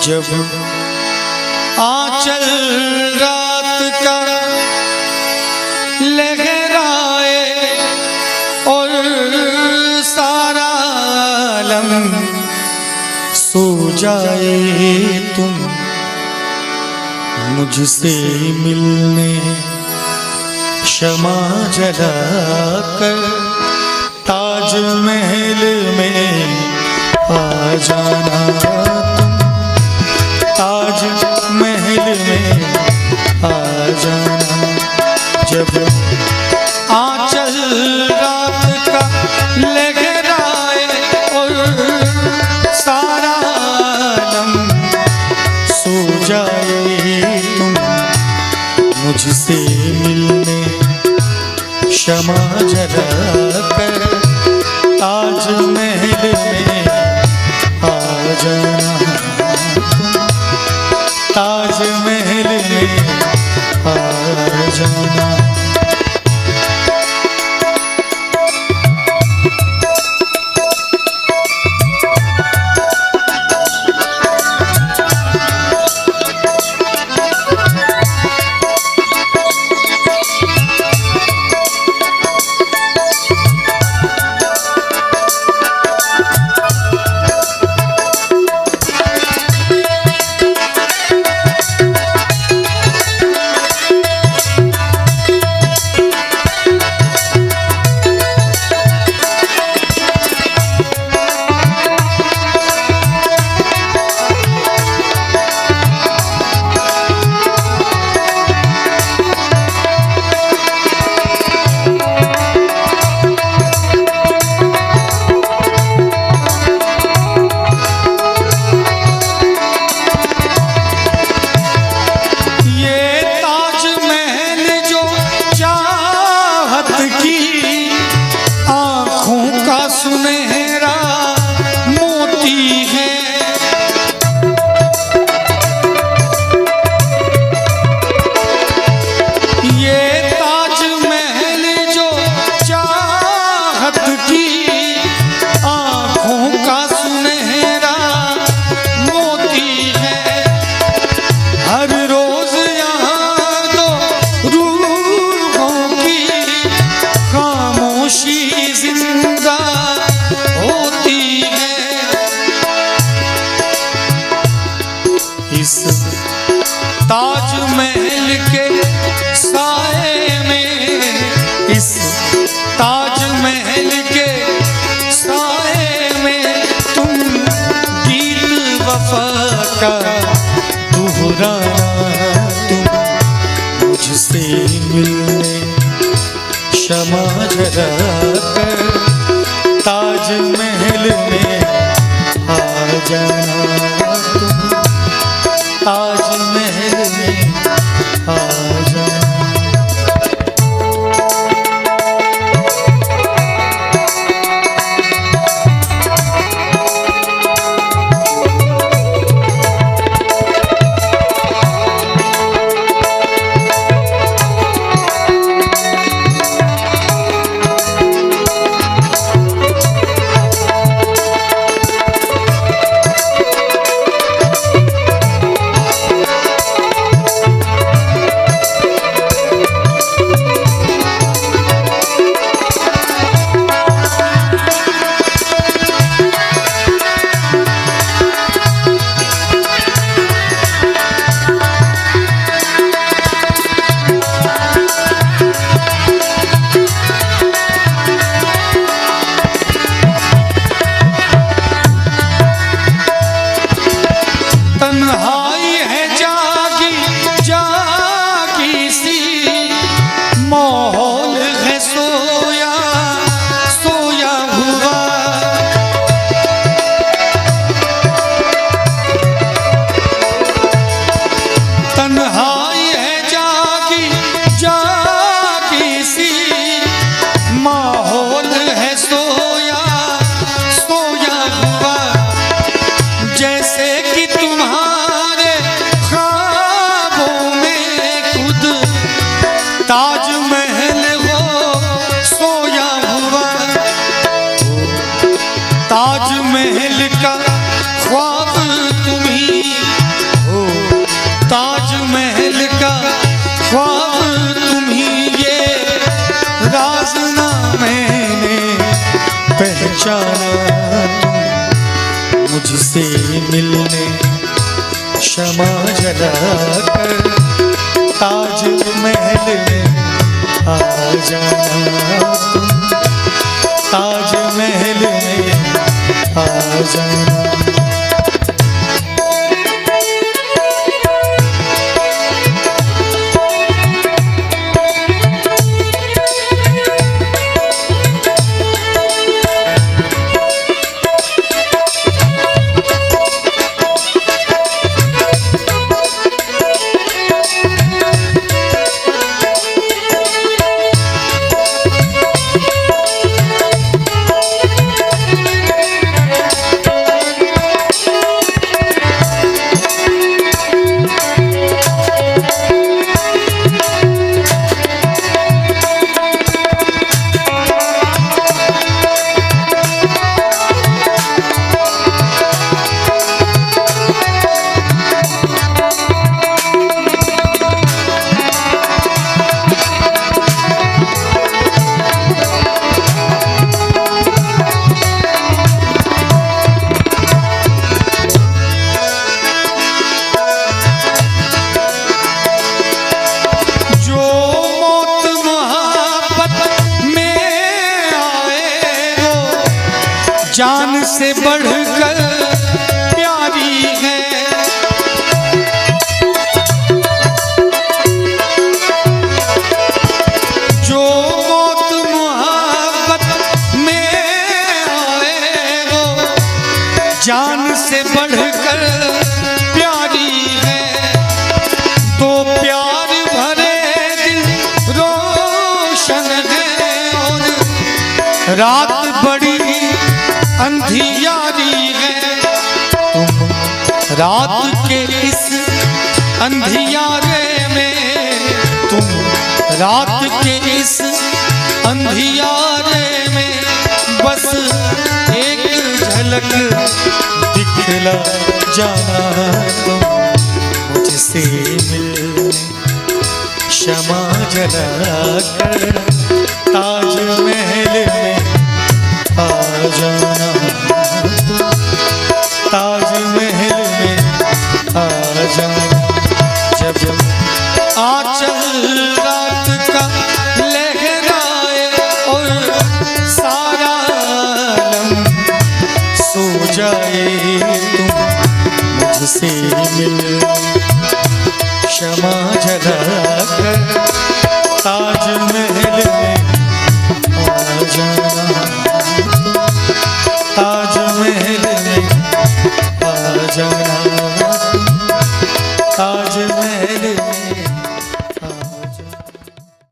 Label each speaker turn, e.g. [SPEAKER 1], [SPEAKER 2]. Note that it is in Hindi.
[SPEAKER 1] जब आंचल रात का लहराए और सारा आलम सो जाए, तुम मुझसे मिलने शमा जला कर ताजमहल में आ जाना, ताजमहल में आ जाना। जब आंचल रात का लहराए और सारा आलम सो जाए, तुम मुझसे मिलने शमा जला कर ताजमहल में आ जाना, ताजमहल में आ जाना। सुनहरा मोती है, ये ताजमहल जो चाहत की आँखों का सुनहरा मोती है। हर रोज यहाँ दो रूहों की खामोशी जिंदा होती है। इस ताजमहल के साए में, इस ताजमहल के साए में तुम गीत वफा का दोहराना, तुम मुझसे मिलने शमा जला कर ताजमहल में आ जाना, तुम ताजमहल में आ जाना। तन्हाई है जागी जागी सी, माहौल है सोया सोया हुआ। तन्हाई है जागी जागी सी, माहौल है सोया सोया हुआ। जैसे कि तुम्हारे ख्वाबों में खुद ताजमहल हो सोया हुआ। ताजमहल का ख्वाब तुम्ही जाना तुम मुझसे मिलने क्षमा जला कर ताज महल में आ जाना तुम ताज महल में आ जाना। जान से बढ़कर प्यारी है, जो मौत मोहब्बत में आए वो जान से बढ़कर प्यारी है। तो प्यार भरे दिल रोशन है और रात बड़ी अंधियारी है। तुम रात के इस अंधियारे में तुम रात के इस अंधियारे में बस एक झलक दिखला जाना तुम मुझसे मिलने क्षमा जला कर ताज महल में आ जाना ताज महल में आ जाना। जब आंचल रात का लहराए और सारा आलम सो जाए तुम मुझसे मिल क्षमा जला कर ताज महल में आ जाना ताज महल में आ जाना ताज